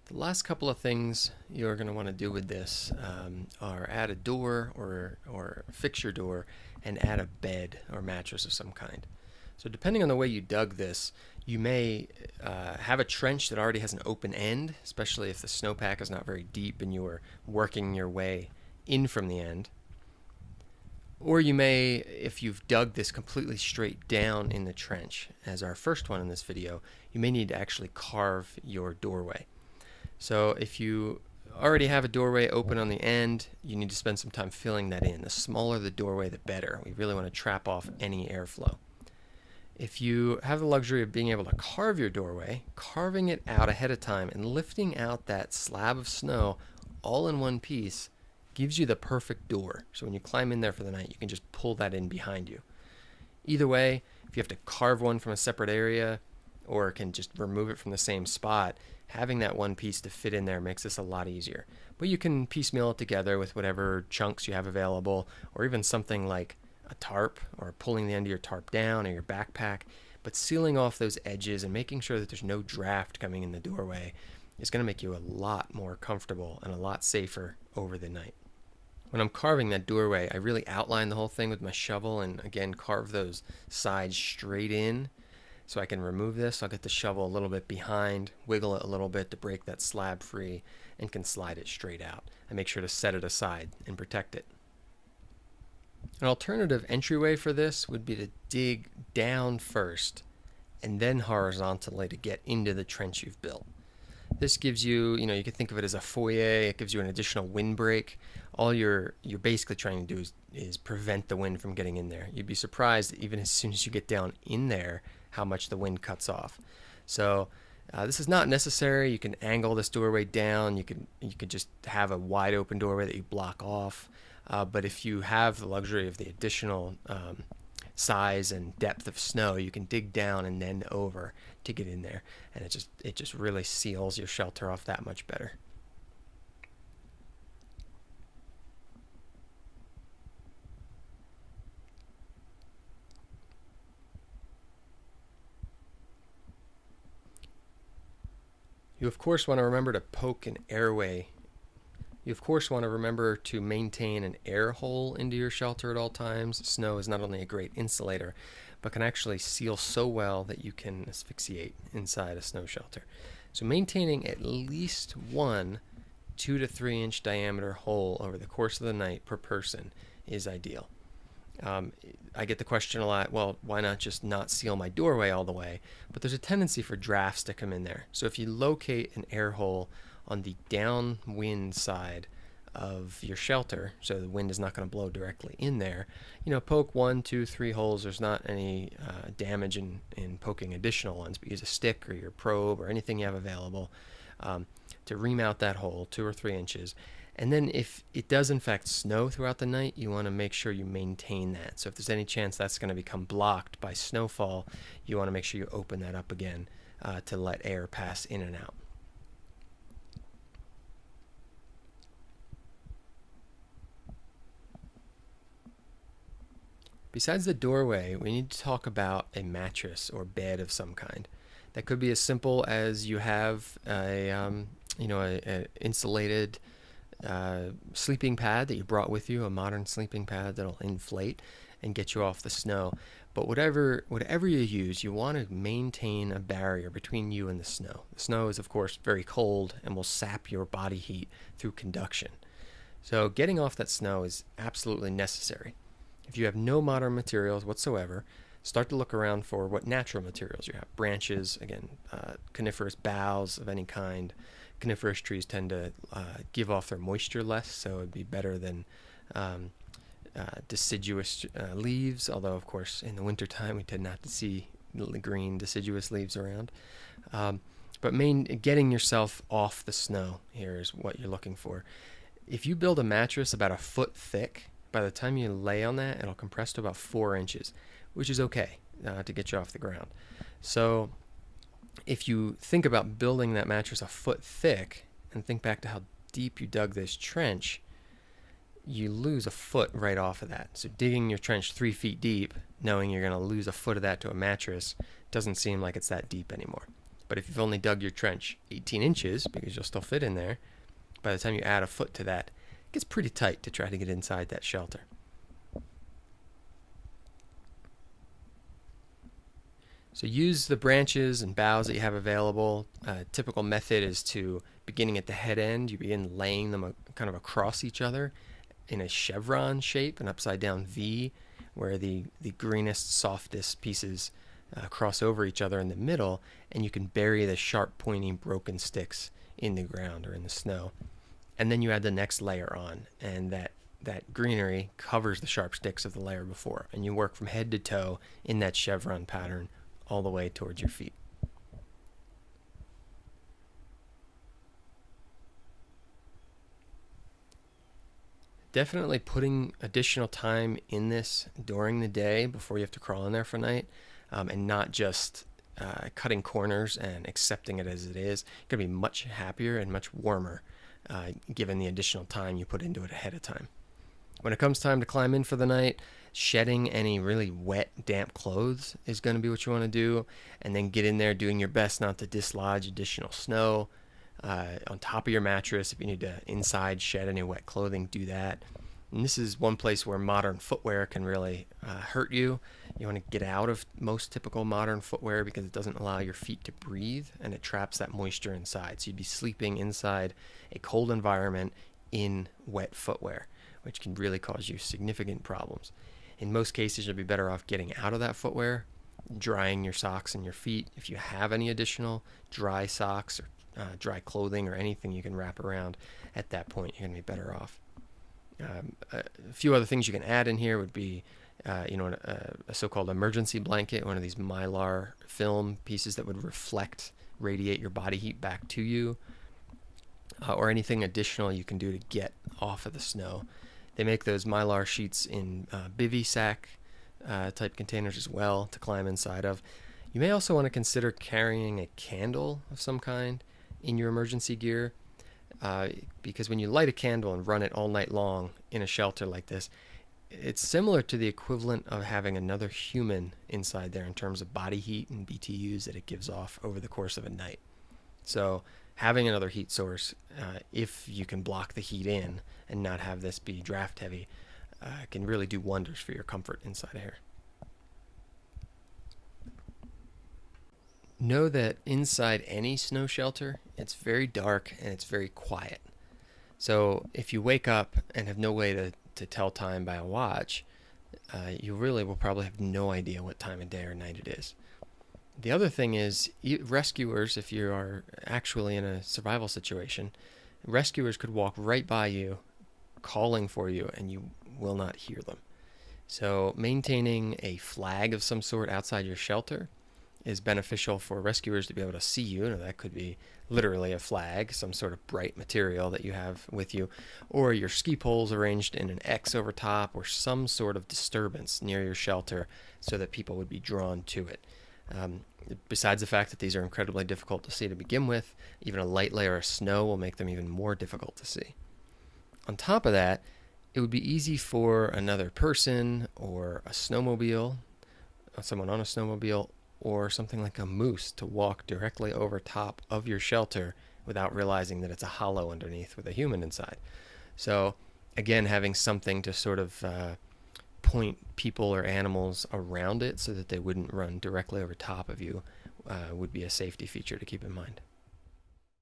The last couple of things you're going to want to do with this are add a door or fix your door and add a bed or mattress of some kind. So depending on the way you dug this, you may have a trench that already has an open end, especially if the snowpack is not very deep and you are working your way in from the end. Or you may, if you've dug this completely straight down in the trench, as our first one in this video, you may need to actually carve your doorway. So if you already have a doorway open on the end, you need to spend some time filling that in. The smaller the doorway, the better. We really want to trap off any airflow. If you have the luxury of being able to carve your doorway, carving it out ahead of time and lifting out that slab of snow all in one piece gives you the perfect door. So when you climb in there for the night, you can just pull that in behind you. Either way, if you have to carve one from a separate area or can just remove it from the same spot, having that one piece to fit in there makes this a lot easier. But you can piecemeal it together with whatever chunks you have available, or even something like a tarp, or pulling the end of your tarp down, or your backpack. But sealing off those edges and making sure that there's no draft coming in the doorway is going to make you a lot more comfortable and a lot safer over the night. When I'm carving that doorway, I really outline the whole thing with my shovel and again carve those sides straight in so I can remove this. I'll get the shovel a little bit behind, wiggle it a little bit to break that slab free, and can slide it straight out. I make sure to set it aside and protect it. An alternative entryway for this would be to dig down first and then horizontally to get into the trench you've built. This gives you, you can think of it as a foyer. It gives you an additional windbreak. All you're basically trying to do is prevent the wind from getting in there. You'd be surprised even as soon as you get down in there how much the wind cuts off. So this is not necessary. You can angle this doorway down. You could just have a wide open doorway that you block off. But if you have the luxury of the additional size and depth of snow, you can dig down and then over to get in there, and it just really seals your shelter off that much better. You of course want to remember to poke an airway. You of course want to remember to maintain an air hole into your shelter at all times. Snow is not only a great insulator, but can actually seal so well that you can asphyxiate inside a snow shelter. So maintaining at least one 2 to 3 inch diameter hole over the course of the night per person is ideal. I get the question a lot, well, why not just not seal my doorway all the way? But there's a tendency for drafts to come in there. So if you locate an air hole on the downwind side of your shelter, so the wind is not going to blow directly in there, poke 1, 2, 3 holes. There's not any damage in poking additional ones, but use a stick or your probe or anything you have available to ream out that hole 2 or 3 inches. And then if it does in fact snow throughout the night, you want to make sure you maintain that. So if there's any chance that's going to become blocked by snowfall, you want to make sure you open that up again to let air pass in and out. Besides the doorway, we need to talk about a mattress or bed of some kind. That could be as simple as you have a insulated sleeping pad that you brought with you, a modern sleeping pad that'll inflate and get you off the snow. But whatever you use, you want to maintain a barrier between you and the snow. The snow is, of course, very cold and will sap your body heat through conduction. So getting off that snow is absolutely necessary. If you have no modern materials whatsoever, start to look around for what natural materials you have. Branches, again, coniferous boughs of any kind. Coniferous trees tend to give off their moisture less, so it'd be better than deciduous leaves, although of course in the wintertime we tend not to see green deciduous leaves around. But getting yourself off the snow here is what you're looking for. If you build a mattress about a foot thick, by the time you lay on that, it'll compress to about 4 inches, which is okay to get you off the ground. So if you think about building that mattress a foot thick and think back to how deep you dug this trench, you lose a foot right off of that. So digging your trench 3 feet deep, knowing you're going to lose a foot of that to a mattress, doesn't seem like it's that deep anymore. But if you've only dug your trench 18 inches, because you'll still fit in there, by the time you add a foot to that, it gets pretty tight to try to get inside that shelter. So use the branches and boughs that you have available. Typical method is to, beginning at the head end, you begin laying them kind of across each other in a chevron shape, an upside down V, where the greenest, softest pieces cross over each other in the middle, and you can bury the sharp, pointy, broken sticks in the ground or in the snow. And then you add the next layer on, and that greenery covers the sharp sticks of the layer before, and you work from head to toe in that chevron pattern all the way towards your feet. Definitely putting additional time in this during the day before you have to crawl in there for a night, and not just cutting corners and accepting it as it is. You're going to be much happier and much warmer given the additional time you put into it ahead of time. When it comes time to climb in for the night, shedding any really wet, damp clothes is going to be what you want to do, and then get in there doing your best not to dislodge additional snow on top of your mattress. If you need to inside shed any wet clothing, do that. And this is one place where modern footwear can really hurt you. You want to get out of most typical modern footwear because it doesn't allow your feet to breathe, and it traps that moisture inside. So you'd be sleeping inside a cold environment in wet footwear, which can really cause you significant problems. In most cases, you'll be better off getting out of that footwear, drying your socks and your feet. If you have any additional dry socks or dry clothing or anything you can wrap around, at that point you're going to be better off. A few other things you can add in here would be a so-called emergency blanket, one of these mylar film pieces that would radiate your body heat back to you, or anything additional you can do to get off of the snow. They make those mylar sheets in bivy sack type containers as well to climb inside of. You may also want to consider carrying a candle of some kind in your emergency gear, because when you light a candle and run it all night long in a shelter like this, it's similar to the equivalent of having another human inside there in terms of body heat and BTUs that it gives off over the course of a night. So having another heat source, if you can block the heat in and not have this be draft heavy, can really do wonders for your comfort inside here. Know that inside any snow shelter, it's very dark and it's very quiet. So if you wake up and have no way to tell time by a watch, you really will probably have no idea what time of day or night it is. The other thing is, rescuers, if you are actually in a survival situation, rescuers could walk right by you calling for you and you will not hear them. So maintaining a flag of some sort outside your shelter is beneficial for rescuers to be able to see you. Now, that could be literally a flag, some sort of bright material that you have with you, or your ski poles arranged in an X over top, or some sort of disturbance near your shelter so that people would be drawn to it. Besides the fact that these are incredibly difficult to see to begin with, even a light layer of snow will make them even more difficult to see. On top of that, it would be easy for another person or a snowmobile, someone on a snowmobile, or something like a moose to walk directly over top of your shelter without realizing that it's a hollow underneath with a human inside. So again, having something to sort of point people or animals around it so that they wouldn't run directly over top of you would be a safety feature to keep in mind.